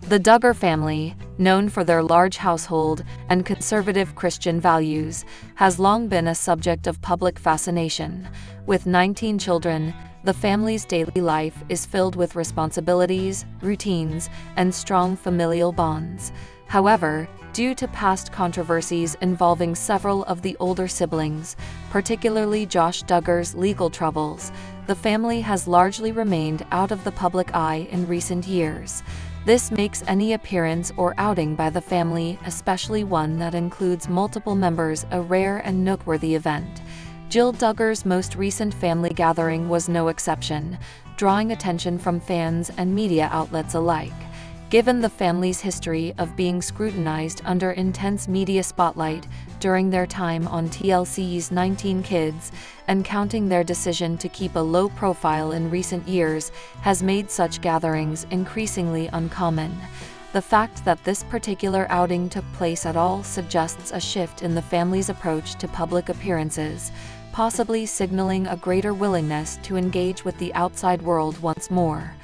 The Duggar family, known for their large household and conservative Christian values, has long been a subject of public fascination. With 19 children, the family's daily life is filled with responsibilities, routines, and strong familial bonds. However, due to past controversies involving several of the older siblings, particularly Josh Duggar's legal troubles, the family has largely remained out of the public eye in recent years. This makes any appearance or outing by the family, especially one that includes multiple members, a rare and noteworthy event. Jill Duggar's most recent family gathering was no exception, drawing attention from fans and media outlets alike. Given the family's history of being scrutinized under intense media spotlight during their time on TLC's 19 Kids, and counting, their decision to keep a low profile in recent years has made such gatherings increasingly uncommon. The fact that this particular outing took place at all suggests a shift in the family's approach to public appearances, possibly signaling a greater willingness to engage with the outside world once more.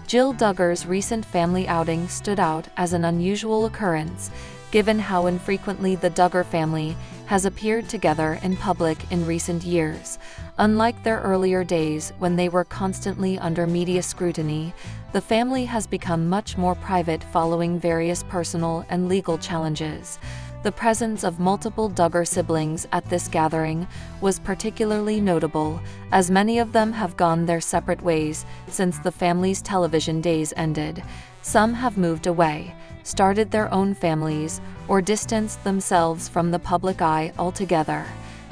Jill Duggar's recent family outing stood out as an unusual occurrence, given how infrequently the Duggar family has appeared together in public in recent years. Unlike their earlier days when they were constantly under media scrutiny, the family has become much more private following various personal and legal challenges. The presence of multiple Duggar siblings at this gathering was particularly notable, as many of them have gone their separate ways since the family's television days ended. Some have moved away, started their own families, or distanced themselves from the public eye altogether.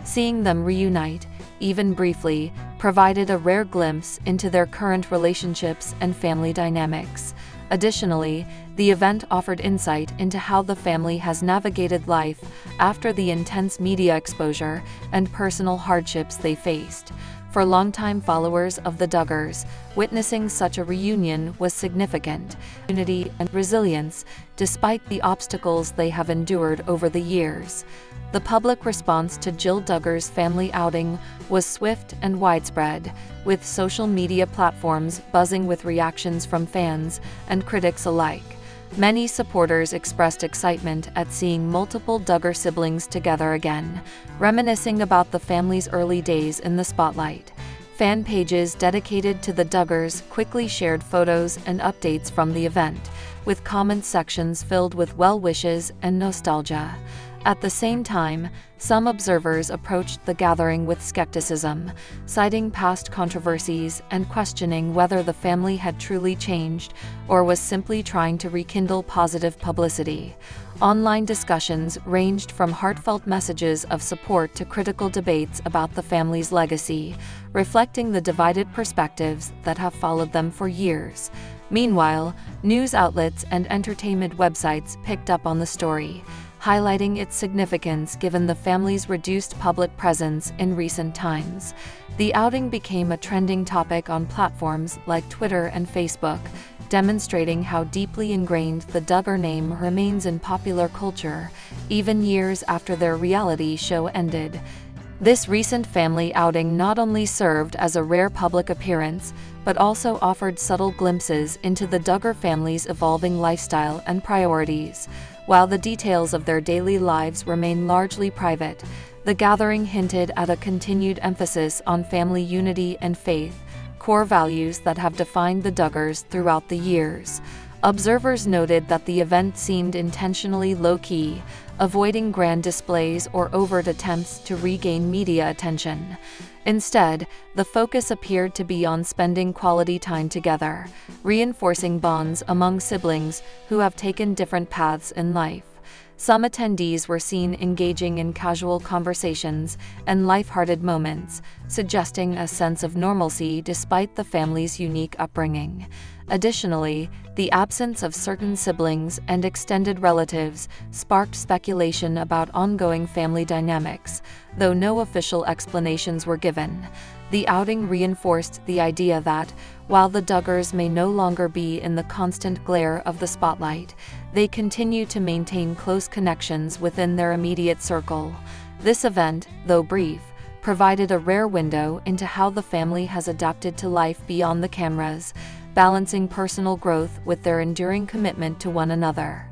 Seeing them reunite, even briefly, provided a rare glimpse into their current relationships and family dynamics. Additionally, the event offered insight into how the family has navigated life after the intense media exposure and personal hardships they faced. For longtime followers of the Duggars, witnessing such a reunion was significant. Unity and resilience, despite the obstacles they have endured over the years. The public response to Jill Duggar's family outing was swift and widespread, with social media platforms buzzing with reactions from fans and critics alike. Many supporters expressed excitement at seeing multiple Duggar siblings together again, reminiscing about the family's early days in the spotlight. Fan pages dedicated to the Duggars quickly shared photos and updates from the event, with comment sections filled with well wishes and nostalgia. At the same time, some observers approached the gathering with skepticism, citing past controversies and questioning whether the family had truly changed or was simply trying to rekindle positive publicity. Online discussions ranged from heartfelt messages of support to critical debates about the family's legacy, reflecting the divided perspectives that have followed them for years. Meanwhile, news outlets and entertainment websites picked up on the story, highlighting its significance given the family's reduced public presence in recent times. The outing became a trending topic on platforms like Twitter and Facebook, demonstrating how deeply ingrained the Duggar name remains in popular culture, even years after their reality show ended. This recent family outing not only served as a rare public appearance, but also offered subtle glimpses into the Duggar family's evolving lifestyle and priorities. While the details of their daily lives remain largely private, the gathering hinted at a continued emphasis on family unity and faith, core values that have defined the Duggars throughout the years. Observers noted that the event seemed intentionally low-key, avoiding grand displays or overt attempts to regain media attention. Instead, the focus appeared to be on spending quality time together, reinforcing bonds among siblings who have taken different paths in life. Some attendees were seen engaging in casual conversations and lighthearted moments, suggesting a sense of normalcy despite the family's unique upbringing. Additionally, the absence of certain siblings and extended relatives sparked speculation about ongoing family dynamics, though no official explanations were given. The outing reinforced the idea that, while the Duggars may no longer be in the constant glare of the spotlight, they continue to maintain close connections within their immediate circle. This event, though brief, provided a rare window into how the family has adapted to life beyond the cameras. balancing personal growth with their enduring commitment to one another.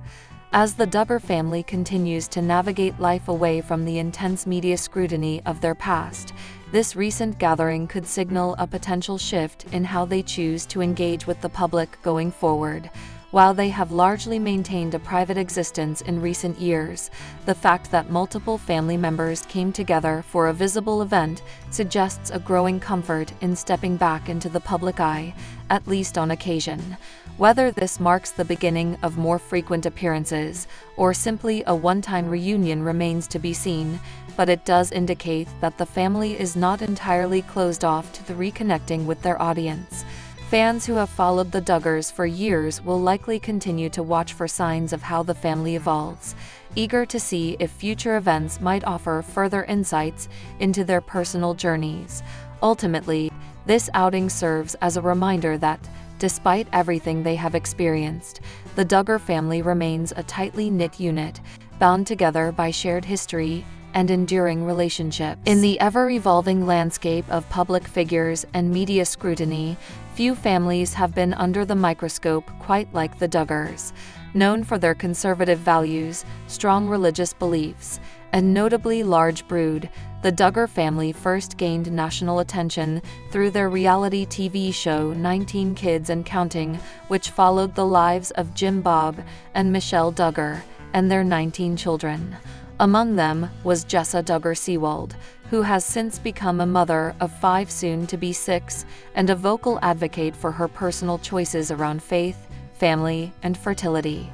As the Duggar family continues to navigate life away from the intense media scrutiny of their past, this recent gathering could signal a potential shift in how they choose to engage with the public going forward. While they have largely maintained a private existence in recent years, the fact that multiple family members came together for a visible event suggests a growing comfort in stepping back into the public eye, at least on occasion. Whether this marks the beginning of more frequent appearances or simply a one-time reunion remains to be seen, but it does indicate that the family is not entirely closed off to the reconnecting with their audience. Fans who have followed the Duggars for years will likely continue to watch for signs of how the family evolves, eager to see if future events might offer further insights into their personal journeys. Ultimately, this outing serves as a reminder that, despite everything they have experienced, the Duggar family remains a tightly knit unit, bound together by shared history and enduring relationships. In the ever-evolving landscape of public figures and media scrutiny, few families have been under the microscope quite like the Duggars. Known for their conservative values, strong religious beliefs, and notably large brood, the Duggar family first gained national attention through their reality TV show 19 Kids and Counting, which followed the lives of Jim Bob and Michelle Duggar and their 19 children. Among them was Jessa Duggar Sewald, who has since become a mother of 5 soon-to-be 6, and a vocal advocate for her personal choices around faith, family, and fertility.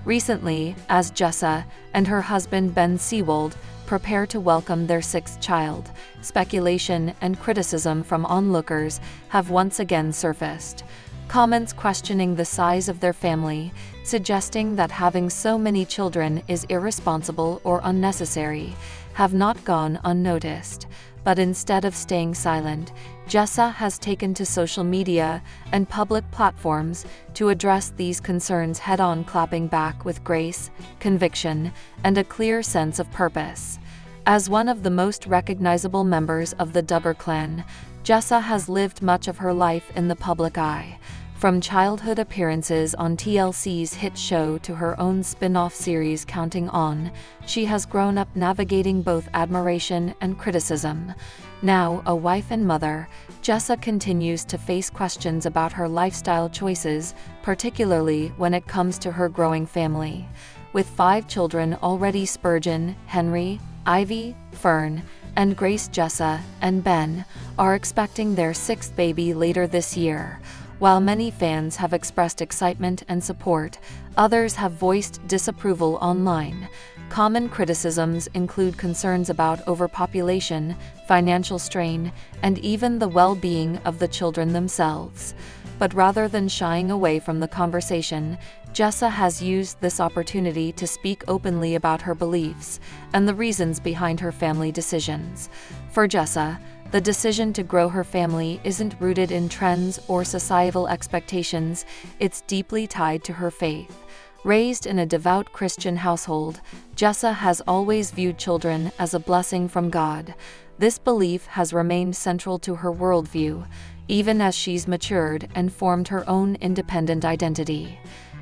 Recently, as Jessa and her husband Ben Sewald prepare to welcome their 6th child, speculation and criticism from onlookers have once again surfaced. Comments questioning the size of their family, suggesting that having so many children is irresponsible or unnecessary, have not gone unnoticed. But instead of staying silent, Jessa has taken to social media and public platforms to address these concerns head-on, clapping back with grace, conviction, and a clear sense of purpose. As one of the most recognizable members of the Duggar clan, Jessa has lived much of her life in the public eye. From childhood appearances on TLC's hit show to her own spin-off series Counting On, she has grown up navigating both admiration and criticism. Now a wife and mother, Jessa continues to face questions about her lifestyle choices, particularly when it comes to her growing family. With 5 children already, Spurgeon, Henry, Ivy, Fern, and Grace, Jessa and Ben are expecting their 6th baby later this year. While many fans have expressed excitement and support, others have voiced disapproval online. Common criticisms include concerns about overpopulation, financial strain, and even the well-being of the children themselves. But rather than shying away from the conversation, Jessa has used this opportunity to speak openly about her beliefs and the reasons behind her family decisions. For Jessa, the decision to grow her family isn't rooted in trends or societal expectations, it's deeply tied to her faith. Raised in a devout Christian household, Jessa has always viewed children as a blessing from God. This belief has remained central to her worldview, even as she's matured and formed her own independent identity.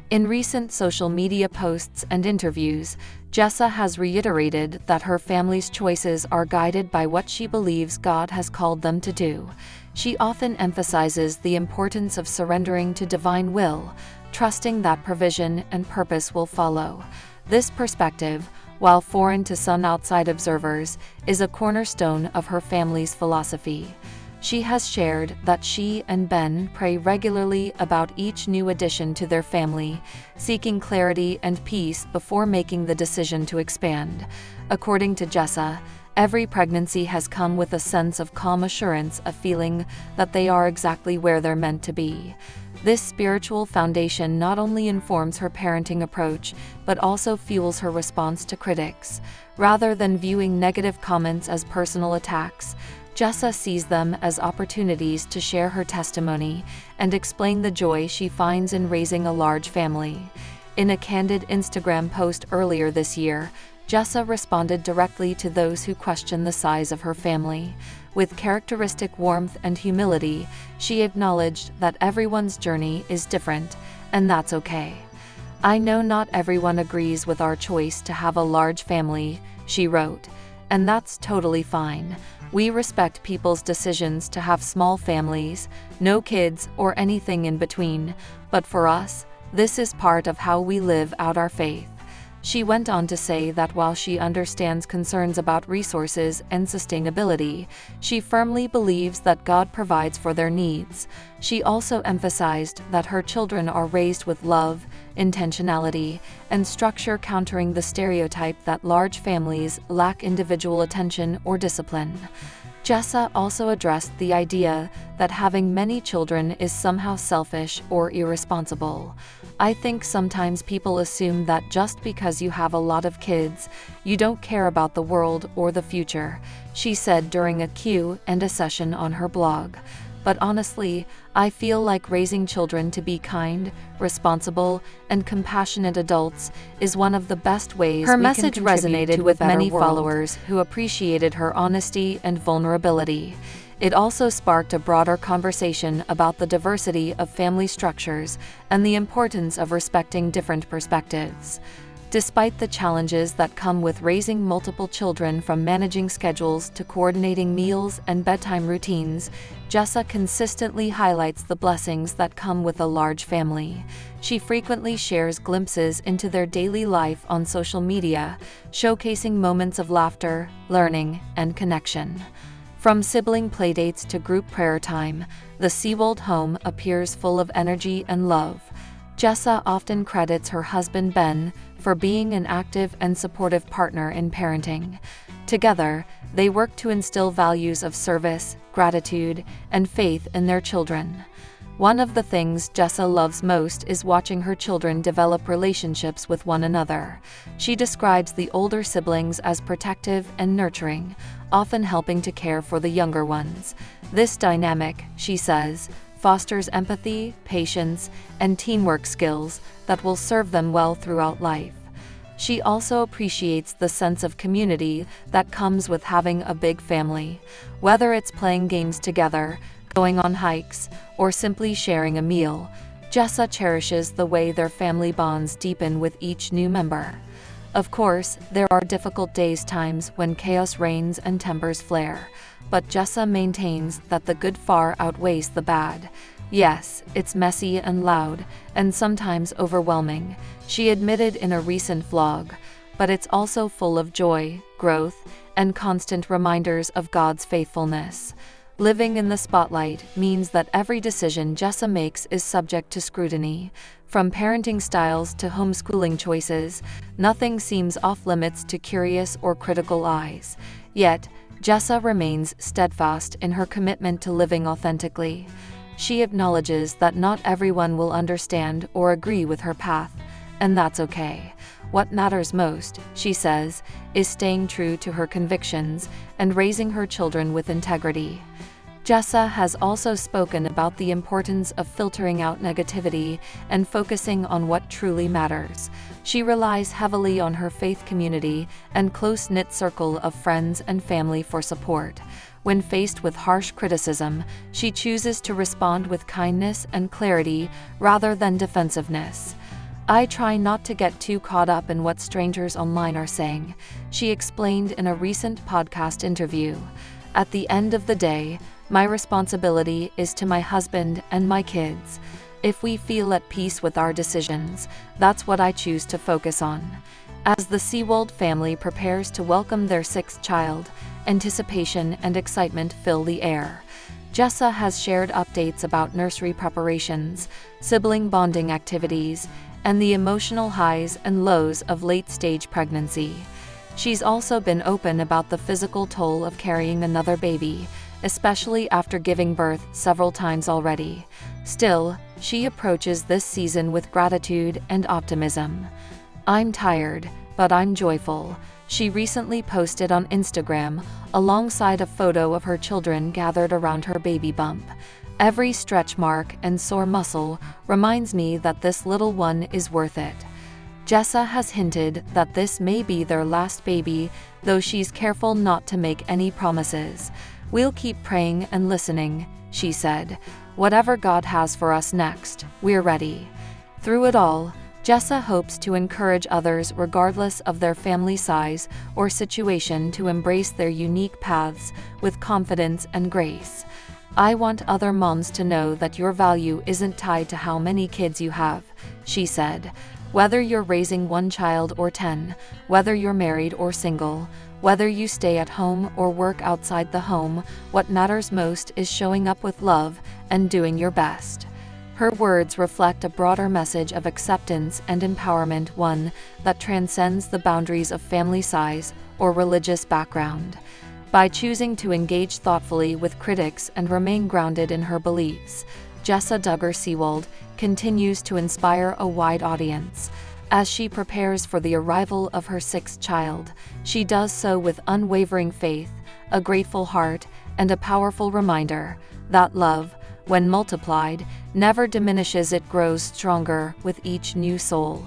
In recent social media posts and interviews, Jessa has reiterated that her family's choices are guided by what she believes God has called them to do. She often emphasizes the importance of surrendering to divine will, trusting that provision and purpose will follow. This perspective, while foreign to some outside observers, is a cornerstone of her family's philosophy. She has shared that she and Ben pray regularly about each new addition to their family, seeking clarity and peace before making the decision to expand. According to Jessa, every pregnancy has come with a sense of calm assurance, a feeling that they are exactly where they're meant to be. This spiritual foundation not only informs her parenting approach, but also fuels her response to critics. Rather than viewing negative comments as personal attacks, Jessa sees them as opportunities to share her testimony and explain the joy she finds in raising a large family. In a candid Instagram post earlier this year, Jessa responded directly to those who question the size of her family. With characteristic warmth and humility, she acknowledged that everyone's journey is different, and that's okay. "I know not everyone agrees with our choice to have a large family," she wrote, "and that's totally fine. We respect people's decisions to have small families, no kids, or anything in between, but for us, this is part of how we live out our faith." She went on to say that while she understands concerns about resources and sustainability, she firmly believes that God provides for their needs. She also emphasized that her children are raised with love, intentionality, and structure, countering the stereotype that large families lack individual attention or discipline. Jessa also addressed the idea that having many children is somehow selfish or irresponsible. "I think sometimes people assume that just because you have a lot of kids, you don't care about the world or the future," she said during a Q&A session on her blog. "But honestly, I feel like raising children to be kind, responsible, and compassionate adults is one of the best ways." Her message resonated with many followers who appreciated her honesty and vulnerability. It also sparked a broader conversation about the diversity of family structures and the importance of respecting different perspectives. Despite the challenges that come with raising multiple children, from managing schedules to coordinating meals and bedtime routines, Jessa consistently highlights the blessings that come with a large family. She frequently shares glimpses into their daily life on social media, showcasing moments of laughter, learning, and connection. From sibling playdates to group prayer time, the Sewald home appears full of energy and love. Jessa often credits her husband Ben for being an active and supportive partner in parenting. Together, they work to instill values of service, gratitude, and faith in their children. One of the things Jessa loves most is watching her children develop relationships with one another. She describes the older siblings as protective and nurturing, often helping to care for the younger ones. "This dynamic," she says, "fosters empathy, patience, and teamwork skills that will serve them well throughout life." She also appreciates the sense of community that comes with having a big family. Whether it's playing games together, going on hikes, or simply sharing a meal, Jessa cherishes the way their family bonds deepen with each new member. Of course, there are difficult days, times when chaos reigns and tempers flare, but Jessa maintains that the good far outweighs the bad. "Yes, it's messy and loud, and sometimes overwhelming," she admitted in a recent vlog, "but it's also full of joy, growth, and constant reminders of God's faithfulness." Living in the spotlight means that every decision Jessa makes is subject to scrutiny. From parenting styles to homeschooling choices, nothing seems off-limits to curious or critical eyes. Yet, Jessa remains steadfast in her commitment to living authentically. She acknowledges that not everyone will understand or agree with her path, and that's okay. What matters most, she says, is staying true to her convictions and raising her children with integrity. Jessa has also spoken about the importance of filtering out negativity and focusing on what truly matters. She relies heavily on her faith community and close-knit circle of friends and family for support. When faced with harsh criticism, she chooses to respond with kindness and clarity rather than defensiveness. "I try not to get too caught up in what strangers online are saying," she explained in a recent podcast interview. "At the end of the day, my responsibility is to my husband and my kids. If we feel at peace with our decisions, that's what I choose to focus on." As the Sewald family prepares to welcome their sixth child, anticipation and excitement fill the air. Jessa has shared updates about nursery preparations, sibling bonding activities, and the emotional highs and lows of late-stage pregnancy. She's also been open about the physical toll of carrying another baby, especially after giving birth several times already. Still, she approaches this season with gratitude and optimism. "I'm tired, but I'm joyful," she recently posted on Instagram, alongside a photo of her children gathered around her baby bump. "Every stretch mark and sore muscle reminds me that this little one is worth it." Jessa has hinted that this may be their last baby, though she's careful not to make any promises. "We'll keep praying and listening," she said. "Whatever God has for us next, we're ready." Through it all, Jessa hopes to encourage others regardless of their family size or situation to embrace their unique paths with confidence and grace. "I want other moms to know that your value isn't tied to how many kids you have," she said. "Whether you're raising one child or 10, whether you're married or single, whether you stay at home or work outside the home, what matters most is showing up with love and doing your best." Her words reflect a broader message of acceptance and empowerment, one that transcends the boundaries of family size or religious background. By choosing to engage thoughtfully with critics and remain grounded in her beliefs, Jessa Duggar Sewald continues to inspire a wide audience. As she prepares for the arrival of her sixth child, she does so with unwavering faith, a grateful heart, and a powerful reminder that love, when multiplied, never diminishes. It grows stronger with each new soul.